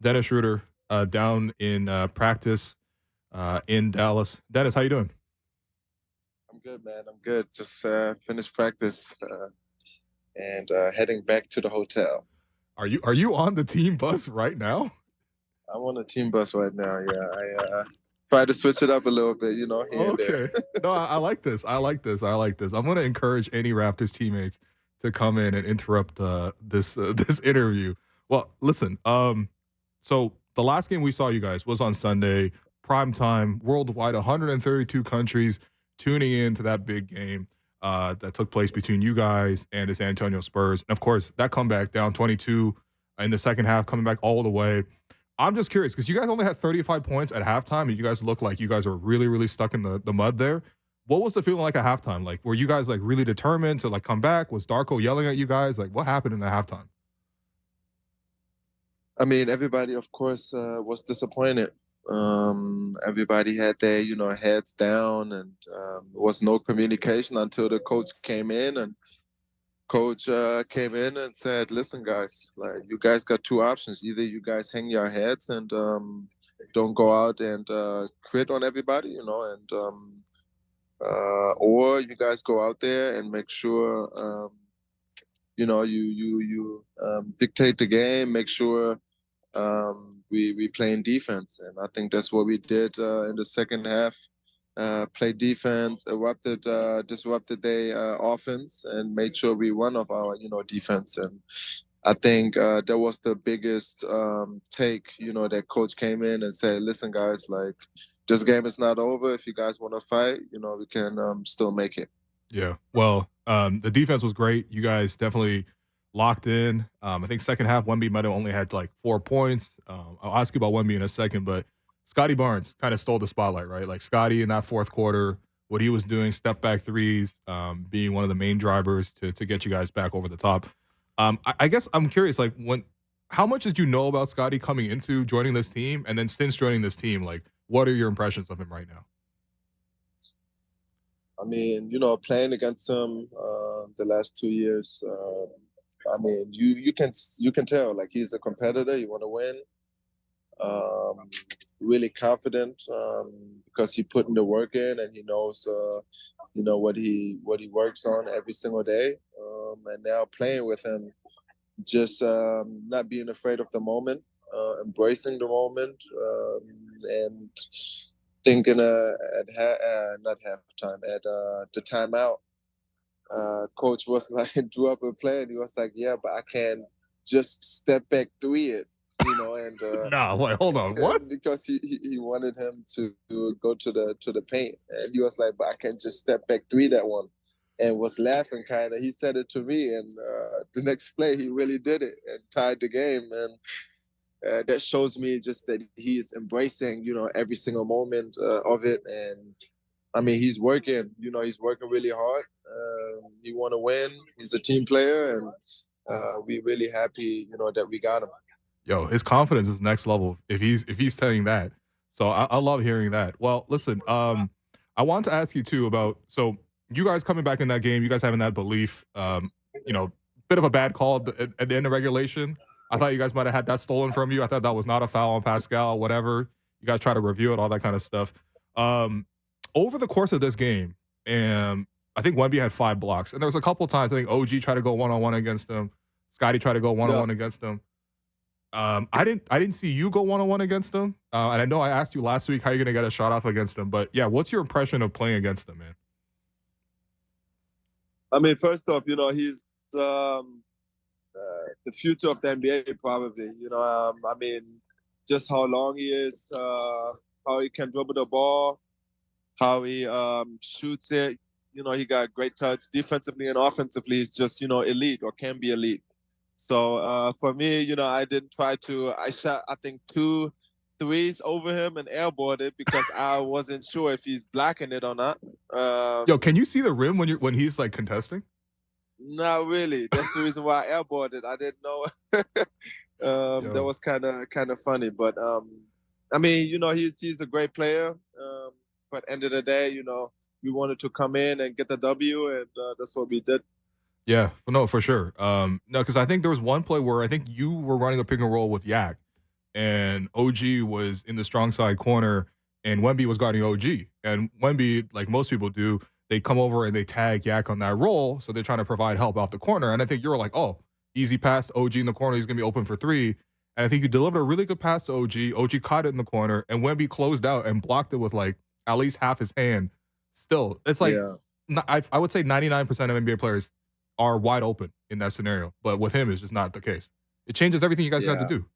Dennis Schroder down in practice in Dallas. Dennis, how you doing? I'm good, man. I'm good. Just finished practice and heading back to the hotel. Are you on the team bus right now? I'm on a team bus right now. Yeah, I try to switch it up a little bit, here and there. Okay. No, I like this. I like this. I like this. I'm going to encourage any Raptors teammates to come in and interrupt this this interview. Well, listen. So the last game we saw you guys was on Sunday, prime time, worldwide, 132 countries tuning in to that big game that took place between you guys and the San Antonio Spurs. And of course, that comeback down 22 in the second half, coming back all the way. I'm just curious because you guys only had 35 points at halftime, and you guys looked like you guys were really, really stuck in the mud there. What was the feeling like at halftime? Like, were you guys like really determined to like come back? Was Darko yelling at you guys? Like, what happened in the halftime? I mean, everybody, of course, was disappointed. Everybody had their, heads down, and there was no communication until the coach came in, and coach came in and said, "Listen, guys, like you guys got two options. Either you guys hang your heads and don't go out and quit on everybody, or you guys go out there and make sure, you dictate the game, make sure we playing defense." And I think that's what we did in the second half. Play defense, disrupted their offense, and made sure we won off our defense. And I think that was the biggest take. That coach came in and said, "Listen, guys, like this game is not over. If you guys want to fight, we can still make it." Yeah. Well, the defense was great. You guys definitely locked in. I think second half, Wemby might have only had like 4 points. I'll ask you about Wemby in a second, but Scottie Barnes kind of stole the spotlight, right? Like Scottie in that fourth quarter, what he was doing, step back threes, being one of the main drivers to get you guys back over the top. I guess I'm curious, like how much did you know about Scottie coming into joining this team, and then since joining this team, like what are your impressions of him right now? I mean, playing against him the last 2 years. I mean, you can tell like he's a competitor. You want to win. Really confident because he put in the work in, and he knows what he works on every single day. And now playing with him, just not being afraid of the moment, embracing the moment, and thinking not halftime at the timeout. Coach was like drew up a play, and he was like, "Yeah, but I can just step back three it." And Nah, wait, hold on. What? because he wanted him to go to the paint, and he was like, "But I can just step back three that one," and was laughing kind of. He said it to me, and the next play he really did it and tied the game, and that shows me just that he is embracing, every single moment of it. And I mean, he's working. He's working really hard. He want to win. He's a team player, and we really happy, that we got him. Yo, his confidence is next level if he's saying that. So I love hearing that. Well, listen, I want to ask you too about so you guys coming back in that game, you guys having that belief, bit of a bad call at the end of regulation. I thought you guys might have had that stolen from you. I thought that was not a foul on Pascal, whatever. You guys try to review it, all that kind of stuff. Um, Over the course of this game, and I think Wemby had 5 blocks, and there was a couple times I think OG tried to go one on one against him, Scotty tried to go one on Yeah. one against him. I didn't see you go one on one against him, and I know I asked you last week how you're gonna get a shot off against him. But yeah, what's your impression of playing against him, man? I mean, first off, he's the future of the NBA, probably. I mean, just how long he is, how he can dribble the ball, how he shoots it. He got great touch defensively and offensively. He's just, elite or can be elite. So for me, I didn't try to. I shot, I think, two threes over him and airballed it because I wasn't sure if he's blocking it or not. Yo, can you see the rim when he's like contesting? Not really. That's the reason why I airballed it. I didn't know. That Yo, was kind of funny, but I mean, he's a great player. But end of the day, we wanted to come in and get the W, and that's what we did. yeah, no, for sure. No, because I think there was one play where I think you were running a pick and roll with Yak, and OG was in the strong side corner, and Wemby was guarding OG. And Wemby, like most people do, they come over and they tag Yak on that role, so they're trying to provide help off the corner. And I think you were like, oh, easy pass to OG in the corner, he's gonna be open for three. And I think you delivered a really good pass to OG. OG caught it in the corner, and Wemby closed out and blocked it with like at least half his hand. Still, it's like Yeah, I would say 99% of NBA players are wide open in that scenario, but with him, it's just not the case. It changes everything you guys got to yeah, do.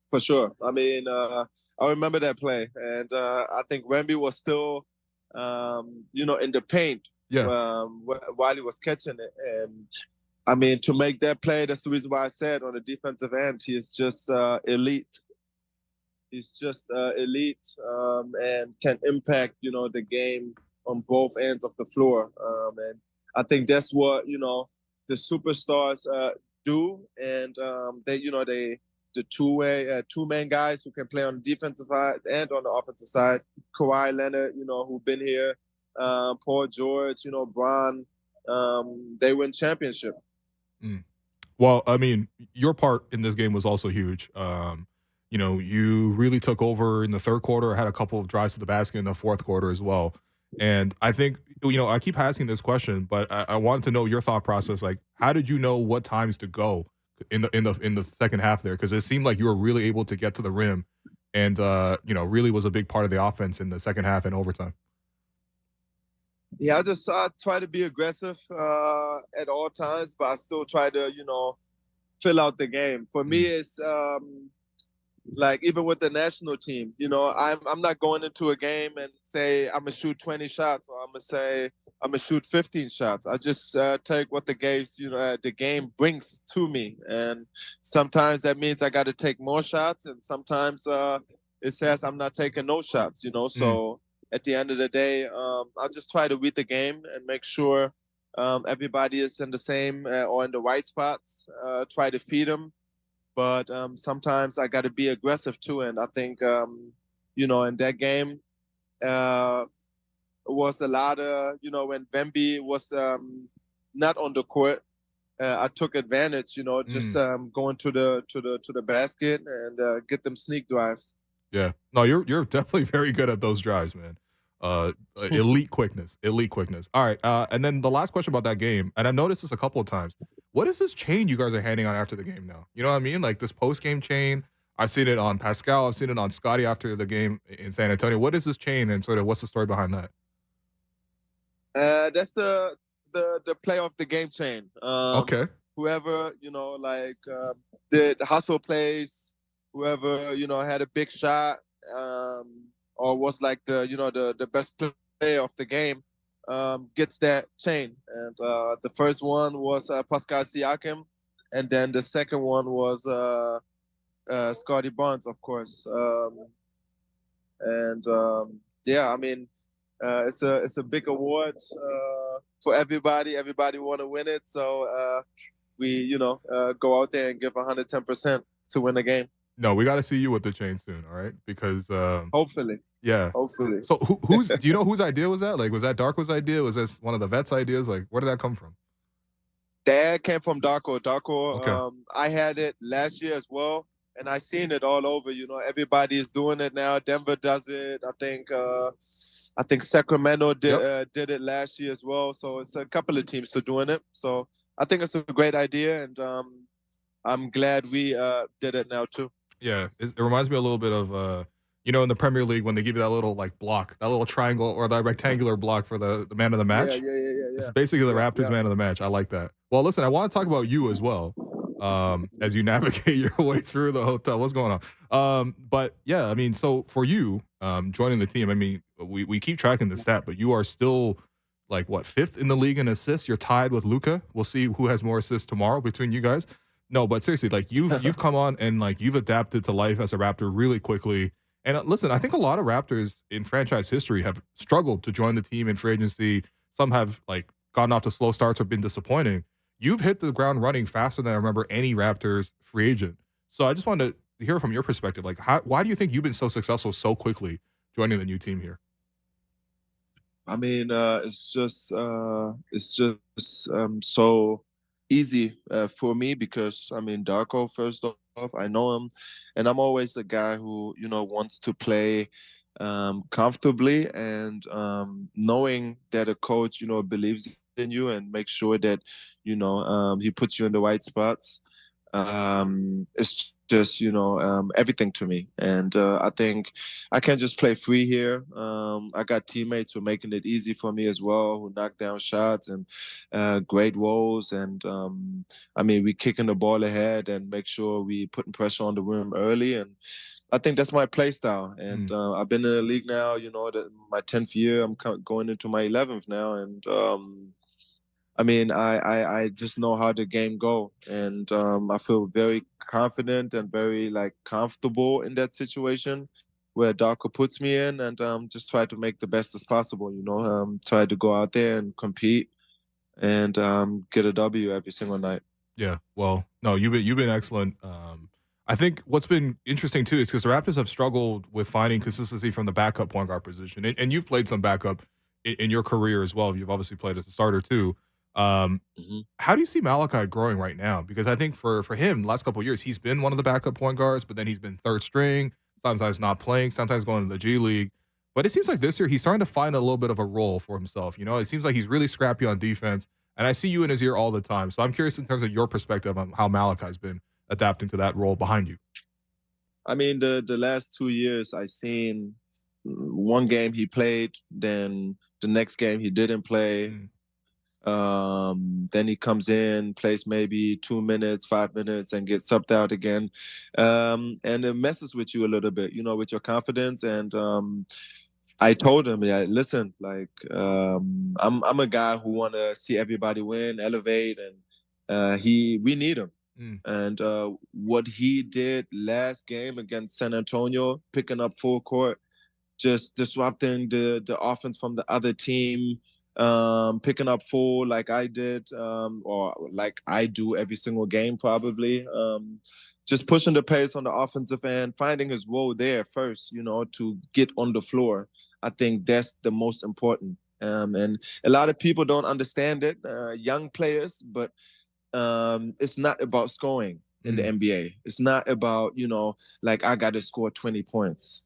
for sure. I mean, I remember that play, and I think Wemby was still, in the paint Yeah. while he was catching it. And I mean, to make that play, that's the reason why I said on the defensive end, he is just elite. He's just elite and can impact, the game on both ends of the floor. And I think that's what the superstars do, and they the two-man guys who can play on the defensive side and on the offensive side. Kawhi Leonard, who've been here, Paul George, Bron, they win championship. Mm. Well, I mean, your part in this game was also huge. You really took over in the third quarter, had a couple of drives to the basket in the fourth quarter as well. And I think, I keep asking this question, but I wanted to know your thought process. Like, how did you know what times to go in the second half there? Because it seemed like you were really able to get to the rim, and really was a big part of the offense in the second half and overtime. Yeah, I just try to be aggressive at all times, but I still try to, fill out the game. For me, it's like even with the national team, I'm not going into a game and say I'm gonna shoot 20 shots or I'm gonna say I'm gonna shoot 15 shots. I just take what the game brings to me, and sometimes that means I got to take more shots, and sometimes it says I'm not taking no shots. Mm. So at the end of the day, I'll just try to read the game and make sure everybody is in the same or in the right spots. Try to feed them, but sometimes I got to be aggressive too. And I think, in that game, it was a lot of, when Wemby was not on the court, I took advantage, just Mm. going to the basket and get them sneak drives. Yeah. No, you're definitely very good at those drives, man. Elite quickness, elite quickness. All right. And then the last question about that game, and I've noticed this a couple of times. What is this chain you guys are handing out after the game now? You know what I mean? Like this post game chain. I've seen it on Pascal. I've seen it on Scottie after the game in San Antonio. What is this chain, and sort of what's the story behind that? That's the play of the game chain. Okay. Whoever did hustle plays, whoever had a big shot, or was like the best player of the game, gets that chain. And the first one was Pascal Siakam, and then the second one was Scottie Barnes, of course. Yeah, I mean, it's a big award for everybody. Everybody want to win it, so we go out there and give 110% to win the game. No, we got to see you with the chain soon. All right, because Hopefully, yeah. hopefully. So who's do you know whose idea was that? Like, was that Darko's idea? Was this one of the vets' ideas? Like, where did that come from? That came from Darko. Okay. I had it last year as well, and I seen it all over. Everybody is doing it now. Denver does it. I think Sacramento Yep. did it last year as well. So it's a couple of teams are doing it. So I think it's a great idea, and I'm glad we did it now too. Yeah, it reminds me a little bit of in the Premier League when they give you that little like block, that little triangle or that rectangular block for the man of the Yeah, match. yeah, yeah, yeah, This yeah. is basically the Yeah, Raptors yeah. man of the match. I like that. Well, listen, I want to talk about you as well. As you navigate your way through the hotel. What's going on? But yeah, I mean, so for you, joining the team, I mean, we keep tracking the stat, but you are still like what, fifth in the league in assists. You're tied with Luka. We'll see who has more assists tomorrow between you guys. No, but seriously, like you've come on and like you've adapted to life as a Raptor really quickly. And listen, I think a lot of Raptors in franchise history have struggled to join the team in free agency. Some have like gotten off to slow starts or been disappointing. You've hit the ground running faster than I remember any Raptors free agent. So I just wanted to hear from your perspective, like why do you think you've been so successful so quickly joining the new team here? I mean, it's just so easy for me because I mean, Darko first I know him, and I'm always the guy who wants to play comfortably and knowing that a coach believes in you and make sure that he puts you in the right spots. It's just everything to me, and I think I can just play free here. I got teammates who are making it easy for me as well, who knock down shots and great rolls, and I mean, we kicking the ball ahead and make sure we putting pressure on the rim early, and I think that's my play style. And I've been in the league now, my 10th year. I'm going into my 11th now, and I mean, I just know how the game go, and I feel very confident and very comfortable in that situation where Darko puts me in, and just try to make the best as possible. Try to go out there and compete and get a W every single night. Yeah, well, no, you've been excellent. I think what's been interesting too is because the Raptors have struggled with finding consistency from the backup point guard position, and you've played some backup in your career as well. You've obviously played as a starter too. How do you see Malachi growing right now? Because I think for him, the last couple of years, he's been one of the backup point guards, but then he's been third string, sometimes not playing, sometimes going to the G League. But it seems like this year he's starting to find a little bit of a role for himself. It seems like he's really scrappy on defense, and I see you in his ear all the time. So I'm curious in terms of your perspective on how Malachi's been adapting to that role behind you. I mean, the last 2 years I seen one game he played, then the next game he didn't play. Then he comes in, plays maybe 2 minutes, 5 minutes, and gets subbed out again. And it messes with you a little bit, with your confidence. And I told him, yeah, listen, I'm a guy who want to see everybody win, elevate, and we need him. And what he did last game against San Antonio, picking up full court, just disrupting the offense from the other team, picking up full like I did, or like I do every single game probably. Just pushing the pace on the offensive end, finding his role there first, to get on the floor. I think that's the most important. And a lot of people don't understand it, young players, but it's not about scoring in the NBA. It's not about, I got to score 20 points.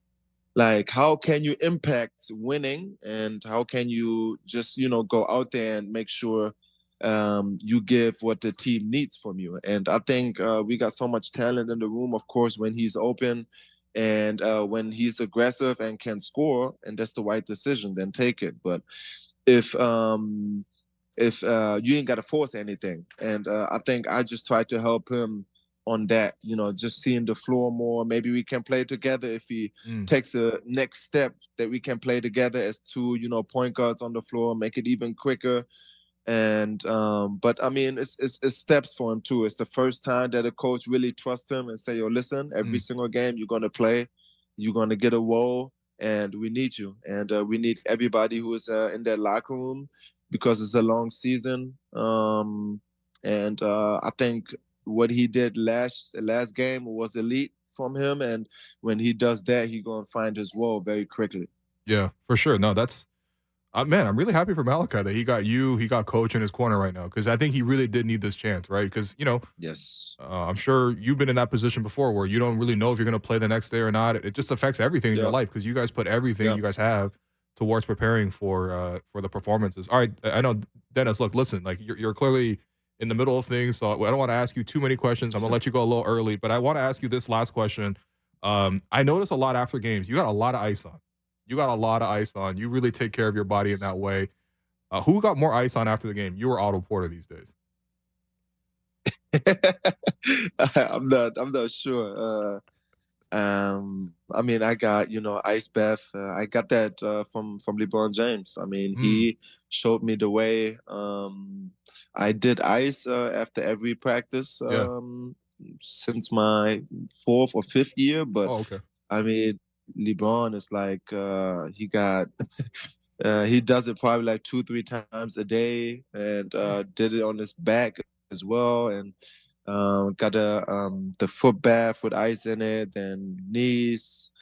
How can you impact winning, and how can you just go out there and make sure you give what the team needs from you? And I think we got so much talent in the room, of course, when he's open and when he's aggressive and can score, and that's the right decision, then take it. But if you ain't got to force anything, and I think I just try to help him on that, just seeing the floor more. Maybe we can play together if he takes a next step, that we can play together as two, point guards on the floor, make it even quicker. And but I mean, it's steps for him too. It's the first time that a coach really trusts him and say, yo, listen, every single game you're going to play, you're going to get a role, and we need you. And we need everybody who is in that locker room, because it's a long season. And I think what he did last game was elite from him, and when he does that, he gonna find his role very quickly. Yeah, for sure. No, that's man, I'm really happy for Malachi that he got coach in his corner right now, because I think he really did need this chance, right? Because Yes. I'm sure you've been in that position before where you don't really know if you're going to play the next day or not. It just affects everything in your life, because you guys put everything you guys have towards preparing for the performances. All right, I know, Dennis. Look, listen, you're clearly in the middle of things, so I don't want to ask you too many questions. I'm gonna let you go a little early, but I want to ask you this last question. I notice a lot after games, you got a lot of ice on. You got a lot of ice on. You really take care of your body in that way. Who got more ice on after the game? You or Otto Porter these days? I'm not sure. I mean, I got ice bath. I got that from LeBron James. I mean, he showed me the way. I did ice after every practice since my 4th or 5th year. But I mean, LeBron is he got he does it probably 2-3 times a day, and did it on his back as well, and got the foot bath with ice in it, and knees,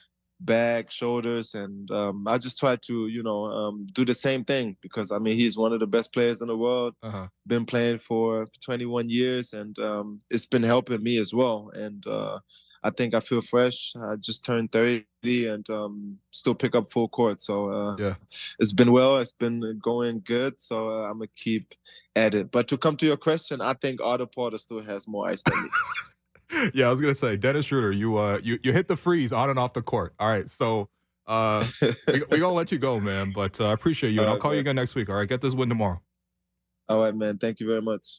back, shoulders, and I just try to, do the same thing because I mean he's one of the best players in the world. Uh-huh. Been playing for 21 years, and it's been helping me as well. And I think I feel fresh. I just turned 30 and still pick up full court. So Yeah. it's been well. It's been going good. So I'm gonna keep at it. But to come to your question, I think Otto Porter still has more ice than me. Yeah, I was gonna say, Dennis Schroder, you hit the freeze on and off the court. All right, so we gonna let you go, man. But I appreciate you, and All I'll right, call you man. again next week. All right, get this win tomorrow. All right, man. Thank you very much.